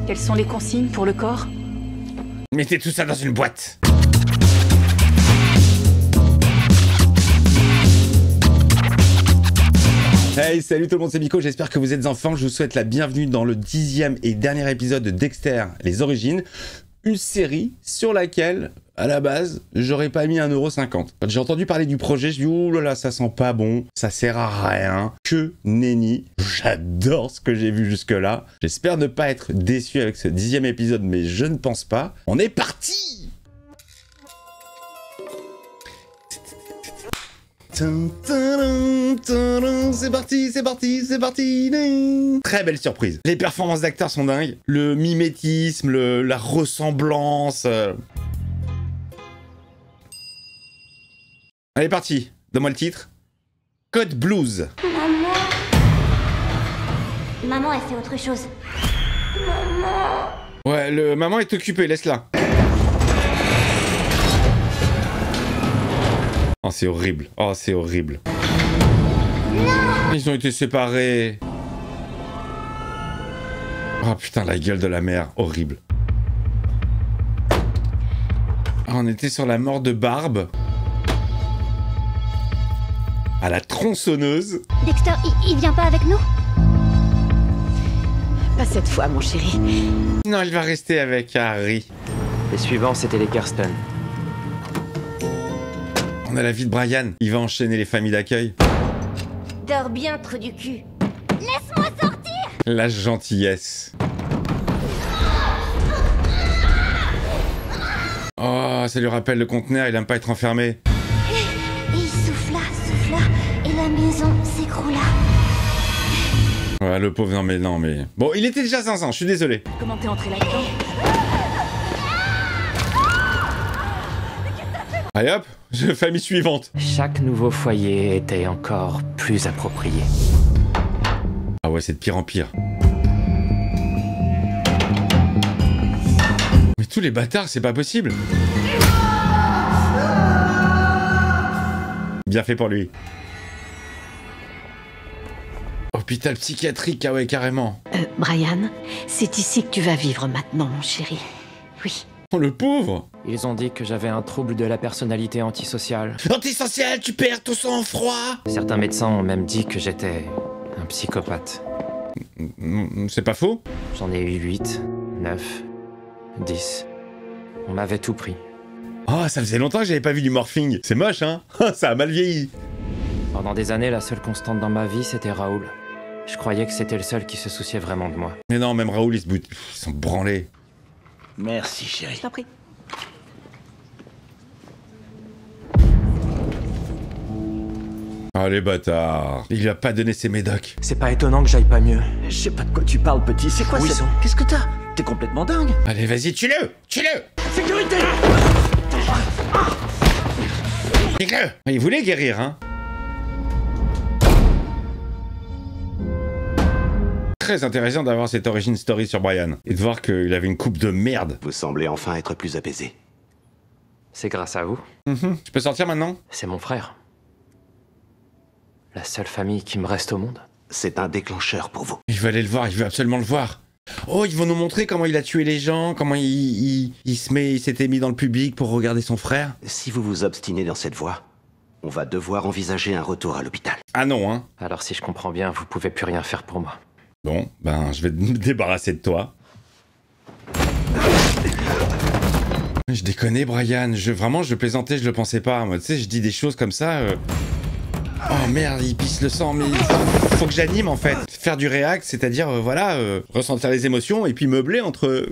Quelles sont les consignes pour le corps? Mettez tout ça dans une boîte. Hey, salut tout le monde, c'est Miko, j'espère que vous êtes en forme. Je vous souhaite la bienvenue dans le 10e et dernier épisode de Dexter, les origines. Une série sur laquelle, à la base, j'aurais pas mis 1,50 €. Quand j'ai entendu parler du projet, je dis ouh là là, ça sent pas bon, ça sert à rien, que nenni. J'adore ce que j'ai vu jusque-là. J'espère ne pas être déçu avec ce 10e épisode, mais je ne pense pas. On est parti! C'est parti, c'est parti, c'est parti. Très belle surprise. Les performances d'acteurs sont dingues. Le mimétisme, la ressemblance. Allez, parti. Donne-moi le titre. Code Blues. Maman, elle fait autre chose. Ouais, le maman est occupée, laisse-la. Oh, c'est horrible. Oh, c'est horrible. Non! Ils ont été séparés. Oh putain, la gueule de la mère. Horrible. Oh, on était sur la mort de Barb. À la tronçonneuse. Dexter, il vient pas avec nous? Pas cette fois, mon chéri. Non, il va rester avec Harry. Les suivants, c'était les Kirsten. On a la vie de Brian. Il va enchaîner les familles d'accueil. Dors bien, trou du cul. Laisse-moi sortir! La gentillesse. Oh, ça lui rappelle le conteneur, il aime pas être enfermé. Et il souffla, et la maison s'écroula. Ouais, le pauvre, non mais... Bon, il était déjà 500, je suis désolé. Comment t'es entré là-dedans? Allez hop, famille suivante. Chaque nouveau foyer était encore plus approprié. Ah ouais, c'est de pire en pire. Mais tous les bâtards, c'est pas possible. Bien fait pour lui. Hôpital psychiatrique, ah ouais, carrément. Brian, c'est ici que tu vas vivre maintenant, mon chéri. Oui. Oh, le pauvre. Ils ont dit que j'avais un trouble de la personnalité antisociale. Antisocial, tu perds ton sang-froid. Certains médecins ont même dit que j'étais un psychopathe. C'est pas faux. J'en ai eu 8, 9, 10. On m'avait tout pris. Oh, ça faisait longtemps que j'avais pas vu du morphing. C'est moche, hein. Ça a mal vieilli. Pendant des années, la seule constante dans ma vie, c'était Raoul. Je croyais que c'était le seul qui se souciait vraiment de moi. Mais non, même Raoul, ils sont branlés. Merci, chérie. Je t'en prie. Ah, les bâtards. Il lui a pas donné ses médocs. C'est pas étonnant que j'aille pas mieux. Je sais pas de quoi tu parles, petit. C'est quoi ça? Whisson. Qu'est-ce que t'as? T'es complètement dingue. Allez, vas-y, tue-le. Tue-le. Sécurité! Nique-le. Il voulait guérir, hein. Très intéressant d'avoir cette origin story sur Brian. Et de voir qu'il avait une coupe de merde. Vous semblez enfin être plus apaisé. C'est grâce à vous. Je peux sortir maintenant? C'est mon frère. La seule famille qui me reste au monde. C'est un déclencheur pour vous. Il veut aller le voir, il veut absolument le voir. Oh, ils vont nous montrer comment il a tué les gens, comment il s'était mis dans le public pour regarder son frère. Si vous vous obstinez dans cette voie, on va devoir envisager un retour à l'hôpital. Ah non, hein. Alors si je comprends bien, vous pouvez plus rien faire pour moi. Bon, ben, je vais me débarrasser de toi. Je déconne, Brian. Vraiment, je plaisantais, je le pensais pas. Moi, tu sais, je dis des choses comme ça. Oh merde, il pisse le sang, mais faut que j'anime en fait. Faire du react, c'est-à-dire, voilà, ressentir les émotions et puis meubler entre.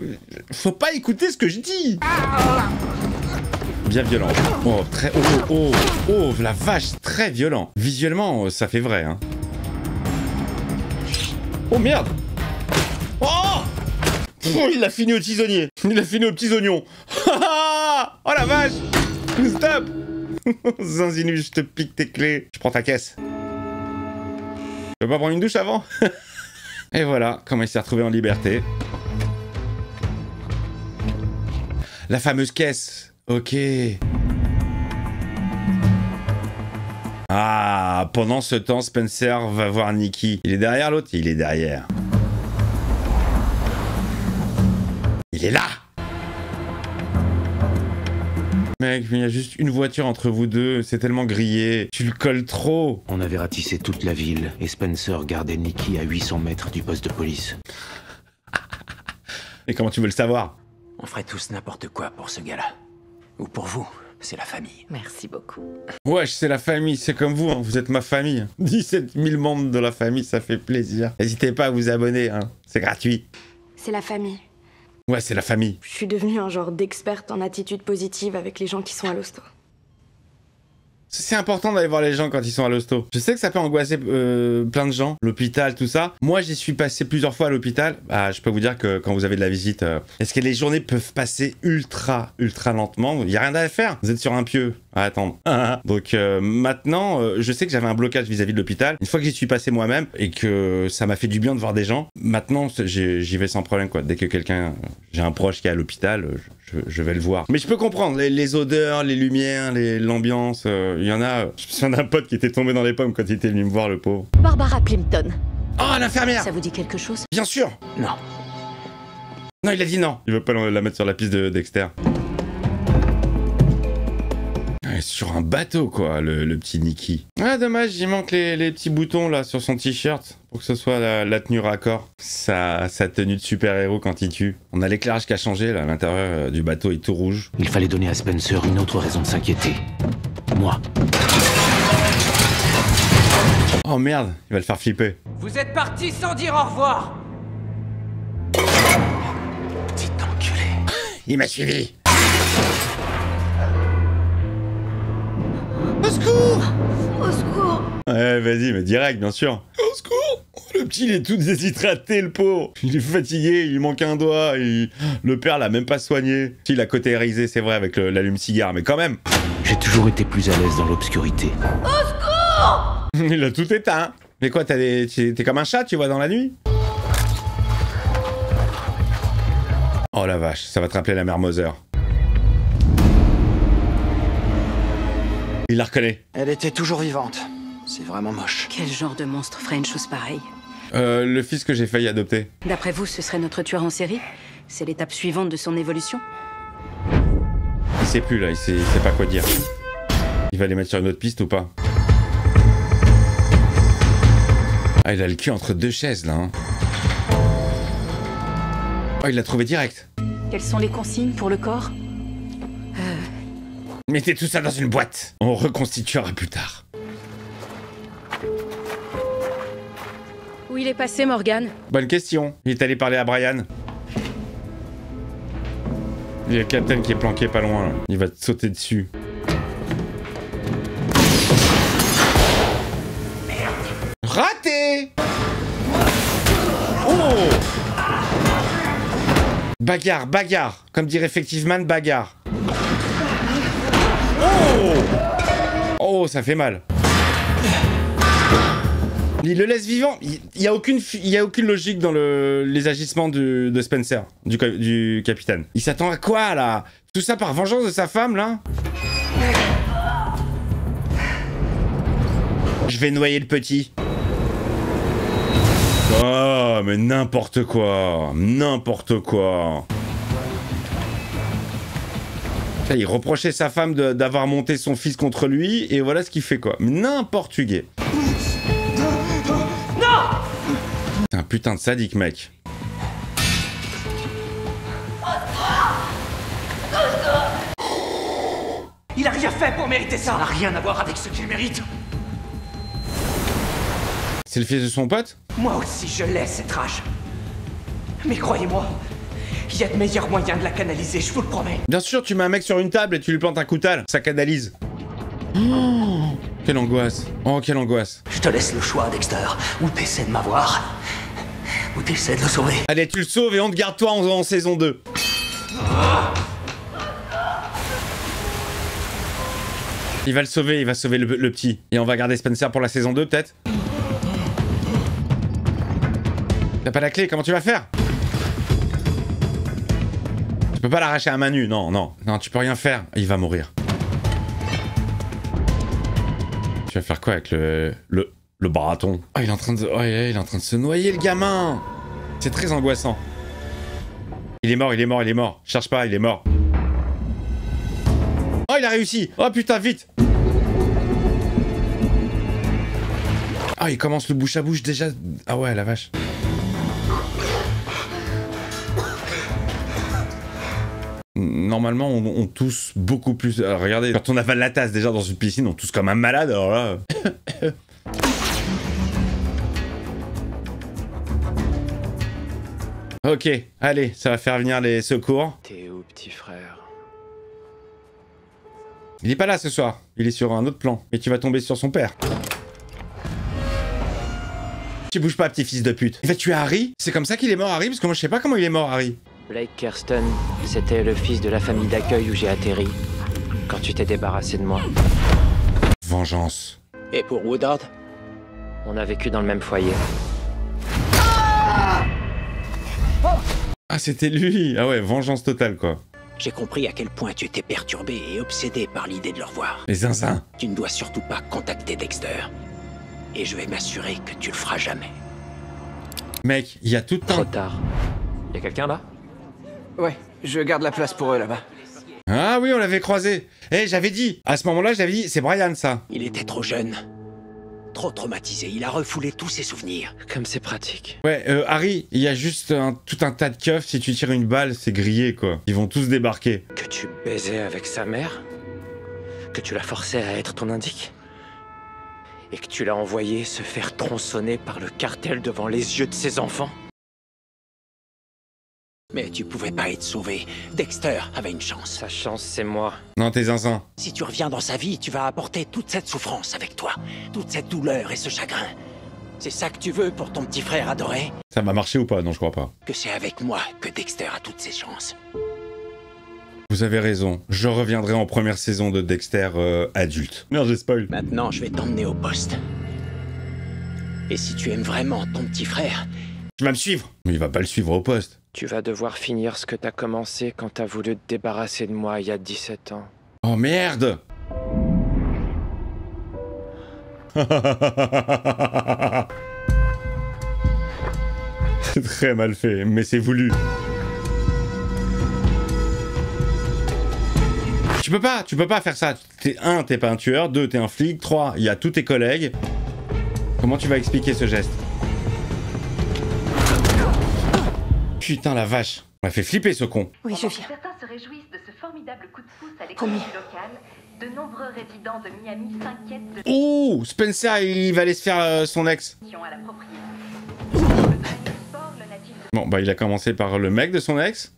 Faut pas écouter ce que je dis. Bien violent. Oh, très. Oh, la vache, très violent. Visuellement, ça fait vrai, hein. Oh merde! Oh! Il l'a fini au tisonnier! Il l'a fini aux petits oignons! Oh la vache! Stop! Zinzinu, je te pique tes clés. Je prends ta caisse. Tu veux pas prendre une douche avant? Et voilà, comment il s'est retrouvé en liberté. La fameuse caisse. Ok. Ah, pendant ce temps, Spencer va voir Nikki. Il est derrière l'autre? Il est derrière. Il est là! Mec, il y a juste une voiture entre vous deux, c'est tellement grillé. Tu le colles trop. On avait ratissé toute la ville et Spencer gardait Nikki à 800 mètres du poste de police. Et comment tu veux le savoir? On ferait tous n'importe quoi pour ce gars-là. Ou pour vous, c'est la famille. Merci beaucoup. Wesh, c'est la famille, c'est comme vous, hein. Vous êtes ma famille. 17 000 membres de la famille, ça fait plaisir. N'hésitez pas à vous abonner, hein. C'est gratuit. C'est la famille. Ouais, c'est la famille. Je suis devenue un genre d'experte en attitude positive avec les gens qui sont à l'hosto. C'est important d'aller voir les gens quand ils sont à l'hosto. Je sais que ça peut angoisser plein de gens, l'hôpital, tout ça. Moi, j'y suis passé plusieurs fois à l'hôpital. Ah, je peux vous dire que quand vous avez de la visite, est-ce que les journées peuvent passer ultra lentement? Il y a rien à faire. Vous êtes sur un pieu à attendre. Donc maintenant, je sais que j'avais un blocage vis-à-vis de l'hôpital. Une fois que j'y suis passé moi-même et que ça m'a fait du bien de voir des gens, maintenant, j'y vais sans problème, quoi. Dès que quelqu'un, j'ai un proche qui est à l'hôpital, je vais le voir. Mais je peux comprendre les odeurs, les lumières, l'ambiance. Il y en a. Je me souviens d'un pote qui était tombé dans les pommes quand il était venu me voir, le pauvre. Barbara Plimpton. Oh, l'infirmière! Ça vous dit quelque chose? Bien sûr! Non. Non, il a dit non. Il veut pas la mettre sur la piste de Dexter. Ouais, sur un bateau, quoi, le petit Nicky. Ah, dommage, il manque les petits boutons, là, sur son t-shirt. Pour que ce soit la tenue raccord. Sa tenue de super-héros quand il tue. On a l'éclairage qui a changé, là, à l'intérieur du bateau est tout rouge. Il fallait donner à Spencer une autre raison de s'inquiéter. Moi. Oh merde, il va le faire flipper. Vous êtes parti sans dire au revoir. Petit enculé. Il m'a suivi. Au secours! Au secours! Ouais, vas-y, mais direct, bien sûr. Au secours! Le petit, il est tout déshydraté, le pauvre. Il est fatigué, il lui manque un doigt. Le père l'a même pas soigné. Il a cotérisé, c'est vrai, avec l'allume-cigare, mais quand même. J'ai toujours été plus à l'aise dans l'obscurité. Au secours! Il a tout éteint. Mais quoi, t'es comme un chat, tu vois, dans la nuit? Oh la vache, ça va te rappeler la mère Moser. Il la reconnaît. Elle était toujours vivante. C'est vraiment moche. Quel genre de monstre ferait une chose pareille? Le fils que j'ai failli adopter. D'après vous, ce serait notre tueur en série? C'est l'étape suivante de son évolution? Il sait plus là, il sait pas quoi dire. Il va les mettre sur une autre piste ou pas? Ah, il a le cul entre deux chaises là. Hein. Oh, il l'a trouvé direct. Quelles sont les consignes pour le corps? Mettez tout ça dans une boîte. On reconstituera plus tard. Où il est passé, Morgan? Bonne question. Il est allé parler à Brian. Il y a le capitaine qui est planqué pas loin. Là. Il va te sauter dessus. Raté! Oh! Bagarre, bagarre. Comme dirait effectivement, bagarre. Oh! Oh, ça fait mal. Il le laisse vivant. Il y a aucune logique dans les agissements de Spencer, du capitaine. Il s'attend à quoi, là? Tout ça par vengeance de sa femme, là? Je vais noyer le petit. Oh, mais n'importe quoi. N'importe quoi. Il reprochait sa femme d'avoir monté son fils contre lui, et voilà ce qu'il fait, quoi. N'importe quoi. C'est un putain de sadique, mec. Il a rien fait pour mériter ça. Ça n'a rien à voir avec ce qu'il mérite. C'est le fils de son pote? Moi aussi, je laisse cette rage. Mais croyez-moi, il y a de meilleurs moyens de la canaliser, je vous le promets. Bien sûr, tu mets un mec sur une table et tu lui plantes un coutal. Ça canalise. Oh, quelle angoisse. Oh, quelle angoisse. Je te laisse le choix, Dexter. Ou t'essaies de m'avoir, ou t'essaies de le sauver. Allez, tu le sauves et on te garde toi en saison 2. Il va le sauver, il va sauver le petit. Et on va garder Spencer pour la saison 2, peut-être? T'as pas la clé, comment tu vas faire? Tu peux pas l'arracher à main nue, non, non. Non, tu peux rien faire. Il va mourir. Tu vas faire quoi avec le bâton? Oh, il est en train de se noyer, le gamin. C'est très angoissant. Il est mort, il est mort, il est mort. Cherche pas, il est mort. Oh, il a réussi. Oh putain, vite. Ah, il commence le bouche à bouche déjà. Ah ouais, la vache. Normalement, on tousse beaucoup plus. Alors, regardez, quand on avale la tasse déjà dans une piscine, on tousse comme un malade. Alors là. Ok, allez, ça va faire venir les secours. T'es où, petit frère? Il est pas là ce soir. Il est sur un autre plan. Et tu vas tomber sur son père. Tu bouges pas, petit fils de pute. Il va tuer Harry? C'est comme ça qu'il est mort, Harry? Parce que moi, je sais pas comment il est mort, Harry. Blake Kirsten, c'était le fils de la famille d'accueil où j'ai atterri. Quand tu t'es débarrassé de moi. Vengeance. Et pour Woodard? On a vécu dans le même foyer. Ah, c'était lui. Ah ouais, vengeance totale, quoi. J'ai compris à quel point tu étais perturbé et obsédé par l'idée de le revoir. Les zinzins. Tu ne dois surtout pas contacter Dexter. Et je vais m'assurer que tu le feras jamais. Mec, il y a tout Trop un... tard. Y'a quelqu'un là? Ouais, je garde la place pour eux là-bas. Ah oui, on l'avait croisé. Eh, j'avais dit. À ce moment-là, j'avais dit, c'est Brian, ça. Il était trop jeune. Trop traumatisé. Il a refoulé tous ses souvenirs. Comme c'est pratique. Ouais, Harry, il y a juste tout un tas de keufs. Si tu tires une balle, c'est grillé, quoi. Ils vont tous débarquer. Que tu baisais avec sa mère? Que tu l'as forcé à être ton indique? Et que tu l'as envoyé se faire tronçonner par le cartel devant les yeux de ses enfants? Mais tu pouvais pas être sauvé. Dexter avait une chance. Sa chance, c'est moi. Non, t'es zinzin. Si tu reviens dans sa vie, tu vas apporter toute cette souffrance avec toi. Toute cette douleur et ce chagrin. C'est ça que tu veux pour ton petit frère adoré? Ça va marcher ou pas? Non, je crois pas. Que c'est avec moi que Dexter a toutes ses chances. Vous avez raison. Je reviendrai en première saison de Dexter adulte. Merde, j'ai spoil. Maintenant, je vais t'emmener au poste. Et si tu aimes vraiment ton petit frère... Tu vas me suivre. Mais il va pas le suivre au poste. Tu vas devoir finir ce que t'as commencé quand t'as voulu te débarrasser de moi il y a 17 ans. Oh merde. C'est très mal fait, mais c'est voulu. Tu peux pas faire ça. T'es pas un tueur. 2, t'es un flic. 3, il y a tous tes collègues. Comment tu vas expliquer ce geste? Putain la vache. On m'a fait flipper ce con. Oui, je viens. Certains se réjouissent de ce formidable coup de pouce à l'économie locale. De nombreux résidents de Miami s'inquiètent de... Oh, Spencer, il va aller se faire son ex. à la propriété. Bon, bah il a commencé par le mec de son ex.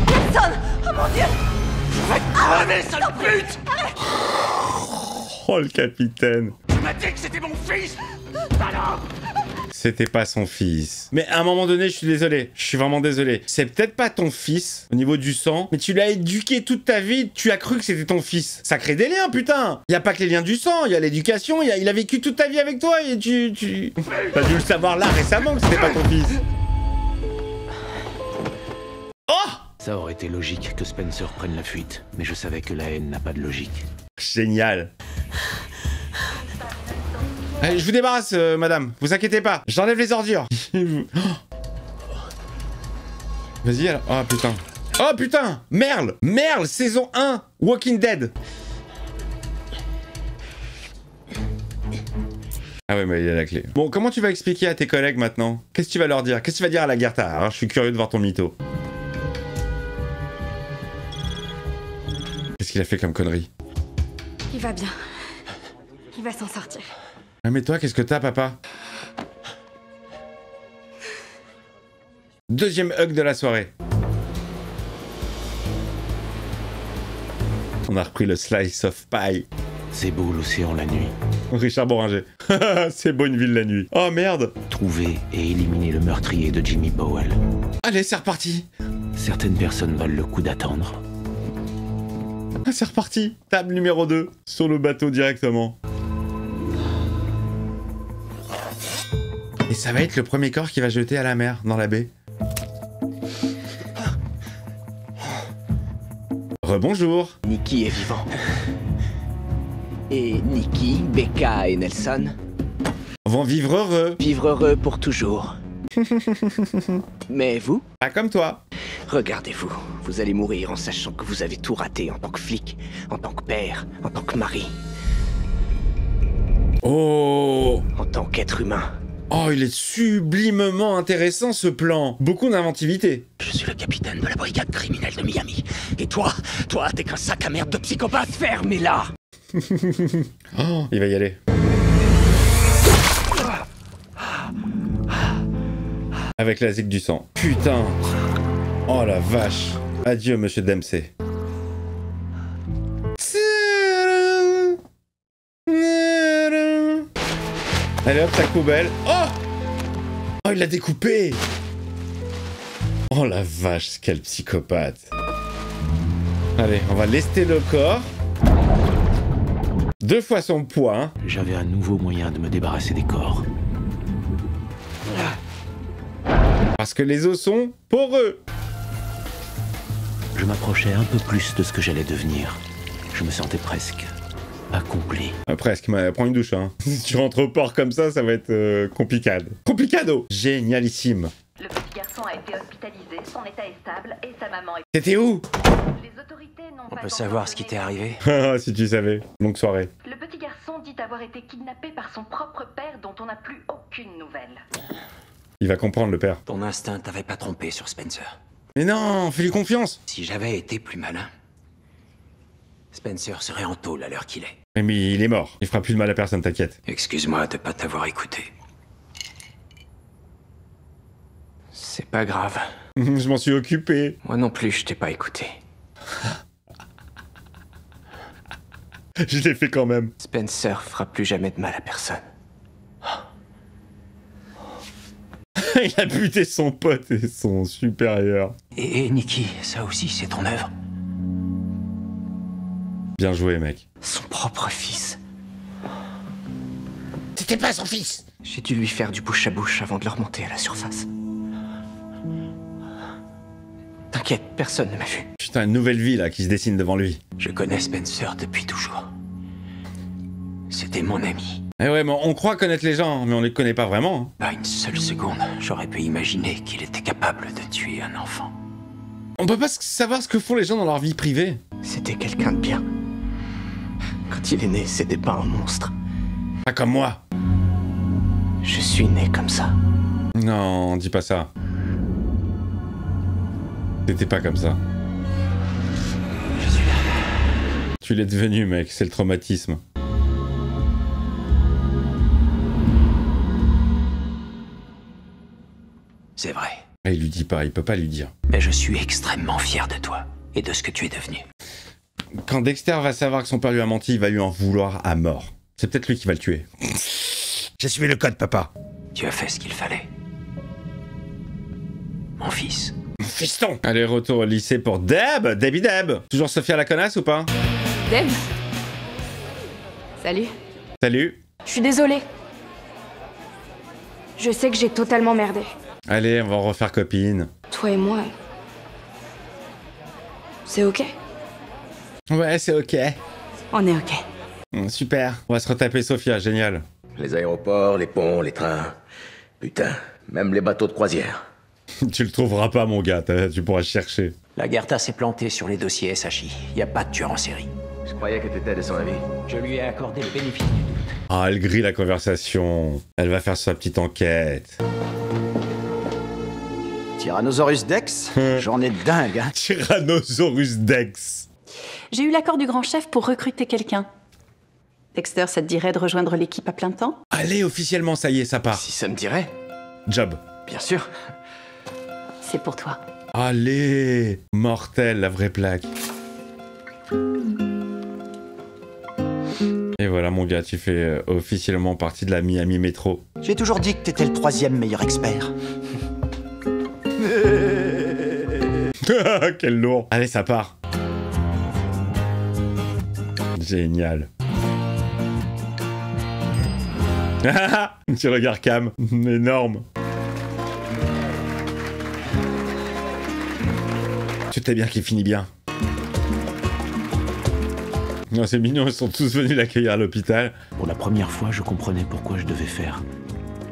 Personne! Oh mon Dieu! Je vais crever, sale pute! Oh, le capitaine. Tu m'as dit que c'était mon fils! Alors... C'était pas son fils. Mais à un moment donné, je suis désolé. Je suis vraiment désolé. C'est peut-être pas ton fils au niveau du sang, mais tu l'as éduqué toute ta vie. Tu as cru que c'était ton fils. Ça crée des liens, putain. Y a pas que les liens du sang, il y a l'éducation. Il a vécu toute ta vie avec toi et tu... T'as dû le savoir là récemment que c'était pas ton fils. Oh! Ça aurait été logique que Spencer prenne la fuite, mais je savais que la haine n'a pas de logique. Génial. Allez, je vous débarrasse, madame. Vous inquiétez pas. J'enlève les ordures. Vas-y, alors. Oh, putain. Oh, putain. Merle. Merle, saison 1. Walking Dead. Ah ouais, mais il y a la clé. Bon, comment tu vas expliquer à tes collègues maintenant? Qu'est-ce que tu vas leur dire? Qu'est-ce que tu vas dire à la Gerta? Alors, je suis curieux de voir ton mytho. Qu'est-ce qu'il a fait comme connerie? Il va bien. Il va s'en sortir. Ah mais toi, qu'est-ce que t'as, papa? Deuxième hug de la soirée. On a repris le slice of pie. C'est beau l'océan la nuit. Richard Boringer. C'est beau une ville la nuit. Oh merde. Trouver et éliminer le meurtrier de Jimmy Powell. Allez, c'est reparti. Certaines personnes valent le coup d'attendre. Ah, c'est reparti. Table numéro 2. Sur le bateau directement. Et ça va être le premier corps qui va jeter à la mer, dans la baie. Rebonjour. Nikki est vivant. Et Nikki, Becca et Nelson vont vivre heureux. Vivre heureux pour toujours. Mais vous? Pas comme toi. Regardez-vous, vous allez mourir en sachant que vous avez tout raté en tant que flic, en tant que père, en tant que mari. Oh! En tant qu'être humain. Oh, il est sublimement intéressant ce plan. Beaucoup d'inventivité. Je suis le capitaine de la brigade criminelle de Miami. Et toi, t'es qu'un sac à merde de psychopathe. Fermez-la. Oh, il va y aller. Avec la zig du sang. Putain. Oh la vache. Adieu, monsieur Dempsey. Allez hop, sac poubelle. Oh! Oh, il l'a découpé! Oh la vache, quel psychopathe. Allez, on va lester le corps. 2 fois son poids. Hein. J'avais un nouveau moyen de me débarrasser des corps. Parce que les os sont poreux. Je m'approchais un peu plus de ce que j'allais devenir. Je me sentais presque accompli. Presque, mais prends une douche. Hein. Si tu rentres au port comme ça va être complicado. Complicado. Génialissime. Le petit garçon a été hospitalisé, son état est stable et sa maman est... T'étais où? Les autorités n'ont On pas peut savoir ce qui t'est arrivé? Si tu savais. Longue soirée. Le petit garçon dit avoir été kidnappé par son propre père dont on n'a plus aucune nouvelle. Il va comprendre, le père. Ton instinct t'avait pas trompé sur Spencer. Mais non, fais-lui confiance. Si j'avais été plus malin, Spencer serait en tôle à l'heure qu'il est. Mais il est mort. Il fera plus de mal à personne, t'inquiète. Excuse-moi de pas t'avoir écouté. C'est pas grave. Je m'en suis occupé. Moi non plus, je t'ai pas écouté. Je l'ai fait quand même. Spencer fera plus jamais de mal à personne. Il a buté son pote et son supérieur. Et Nikki, ça aussi, c'est ton œuvre. Bien joué, mec. Son propre fils. C'était pas son fils. J'ai dû lui faire du bouche à bouche avant de le remonter à la surface. T'inquiète, personne ne m'a vu. Putain, une nouvelle vie là qui se dessine devant lui. Je connais Spencer depuis toujours. C'était mon ami. Eh ouais, mais on croit connaître les gens, mais on les connaît pas vraiment. Hein. Pas une seule seconde, j'aurais pu imaginer qu'il était capable de tuer un enfant. On peut pas savoir ce que font les gens dans leur vie privée. C'était quelqu'un de bien. Quand il est né, c'était pas un monstre. Pas comme moi. Je suis né comme ça. Non, dis pas ça. T'étais pas comme ça. Je suis là. Tu l'es devenu, mec, c'est le traumatisme. C'est vrai. Et il lui dit pas, il peut pas lui dire. Mais je suis extrêmement fier de toi et de ce que tu es devenu. Quand Dexter va savoir que son père lui a menti, il va lui en vouloir à mort. C'est peut-être lui qui va le tuer. J'ai suivi le code, papa. Tu as fait ce qu'il fallait. Mon fils. Fiston. Allez, retour au lycée pour Deb. Debbie Deb. Toujours Sophia la connasse ou pas? Deb. Salut. Salut. Je suis désolée. Je sais que j'ai totalement merdé. Allez, on va en refaire copine. Toi et moi... C'est ok? Ouais, c'est ok. On est ok. Super. On va se retaper Sophia, génial. Les aéroports, les ponts, les trains... Putain, même les bateaux de croisière. Tu le trouveras pas, mon gars, tu pourras chercher. La Gerta s'est plantée sur les dossiers SHI. Y a pas de tueur en série. Je croyais que t'étais de son avis. Je lui ai accordé le bénéfice du doute. Ah, elle grille la conversation. Elle va faire sa petite enquête. Tyrannosaurus Dex? J'en ai dingue, hein. Tyrannosaurus Dex. J'ai eu l'accord du grand chef pour recruter quelqu'un. Dexter, ça te dirait de rejoindre l'équipe à plein temps? Allez, officiellement, ça y est, ça part. Si ça me dirait. Job. Bien sûr. C'est pour toi. Allez, mortel, la vraie plaque. Et voilà, mon gars, tu fais officiellement partie de la Miami Metro. J'ai toujours dit que t'étais le 3e meilleur expert. Quel lourd. Allez, ça part. Génial. Petit regard cam, énorme. Tu sais bien qu'il finit bien. Non, c'est mignon, ils sont tous venus l'accueillir à l'hôpital. Pour la première fois, je comprenais pourquoi je devais faire.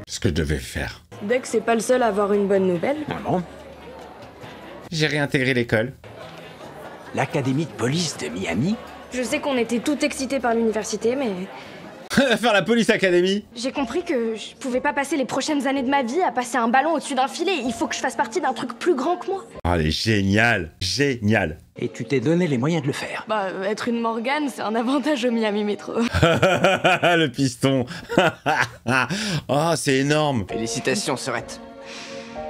Ce que je devais faire. Dex, c'est pas le seul à avoir une bonne nouvelle. Ah bon? j'ai réintégré l'école. L'académie de police de Miami? Je sais qu'on était tout excités par l'université, mais Faire la police academy. j'ai compris que je pouvais pas passer les prochaines années de ma vie à passer un ballon au-dessus d'un filet. Il faut que je fasse partie d'un truc plus grand que moi. Oh, elle est géniale, géniale. Et tu t'es donné les moyens de le faire. Bah, être une Morgane, c'est un avantage au Miami Metro. Le piston. Oh, c'est énorme. Félicitations, Sorette.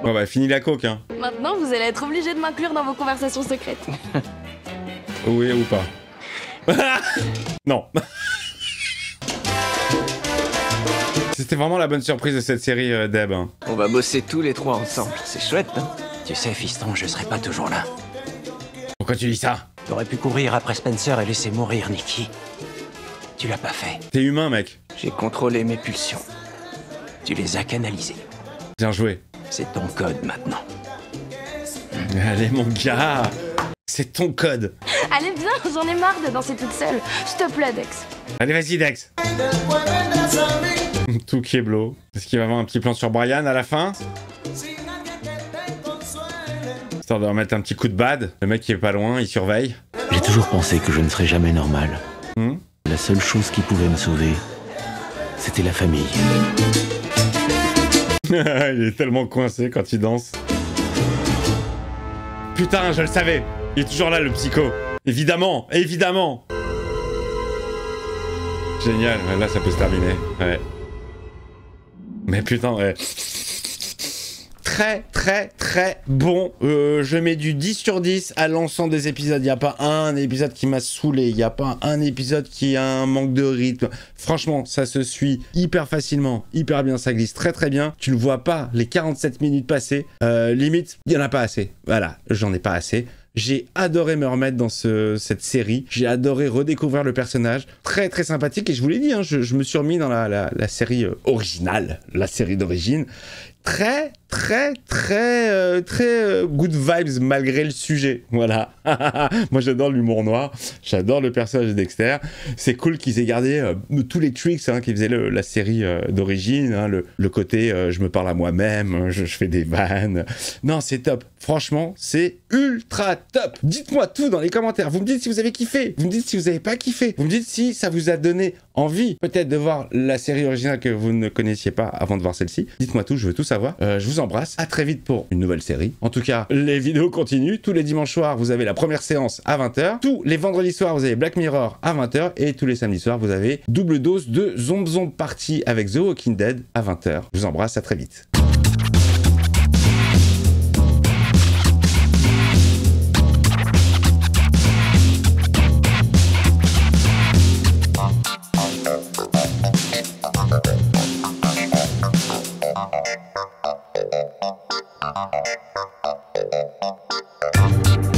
Bon bah, fini la coke, hein. Maintenant, vous allez être obligé de m'inclure dans vos conversations secrètes. Oui ou pas. Non. C'était vraiment la bonne surprise de cette série, Deb. Hein. On va bosser tous les trois ensemble. C'est chouette, hein? Tu sais, fiston, je serai pas toujours là. Pourquoi tu dis ça? T'aurais pu courir après Spencer et laisser mourir Nikki. Tu l'as pas fait. T'es humain, mec. J'ai contrôlé mes pulsions. Tu les as canalisées. Bien joué. C'est ton code maintenant. Allez, mon gars. C'est ton code. Allez bien, j'en ai marre de danser toute seule. S'il te plaît, Dex. Allez, vas-y, Dex. Tout Kieblo. Est-ce qu'il va avoir un petit plan sur Brian à la fin? Histoire de remettre un petit coup de bad. Le mec qui est pas loin, il surveille. J'ai toujours pensé que je ne serais jamais normal. Hmm? La seule chose qui pouvait me sauver, c'était la famille. Il est tellement coincé quand il danse. Putain, je le savais. Il est toujours là, le psycho. Évidemment, évidemment. Génial, là ça peut se terminer. Ouais. Mais putain, ouais. Très très très bon. Je mets du 10 sur 10 à l'ensemble des épisodes. Il n'y a pas un épisode qui m'a saoulé. Il n'y a pas un épisode qui a un manque de rythme. Franchement, ça se suit hyper facilement, hyper bien. Ça glisse très très bien. Tu ne vois pas les 47 minutes passer. Limite, il n'y en a pas assez. Voilà, j'en ai pas assez. J'ai adoré me remettre dans cette série. J'ai adoré redécouvrir le personnage. Très très sympathique. Et je vous l'ai dit, hein, je me suis remis dans la série originale, la série d'origine. Très good vibes malgré le sujet. Voilà. Moi j'adore l'humour noir. J'adore le personnage de Dexter. C'est cool qu'ils aient gardé tous les tricks qui faisaient la série d'origine. Hein, le côté je me parle à moi-même, je fais des vannes. Non, c'est top. Franchement, c'est ultra top. Dites-moi tout dans les commentaires. Vous me dites si vous avez kiffé. Vous me dites si vous n'avez pas kiffé. Vous me dites si ça vous a donné envie peut-être de voir la série originale que vous ne connaissiez pas avant de voir celle-ci. Dites-moi tout, je veux tout savoir. Je vous embrasse. À très vite pour une nouvelle série. En tout cas, les vidéos continuent. Tous les dimanches soirs, vous avez la première séance à 20h. Tous les vendredis soirs, vous avez Black Mirror à 20h. Et tous les samedis soirs, vous avez double dose de Zombie Party avec The Walking Dead à 20h. Je vous embrasse. À très vite. Thank you.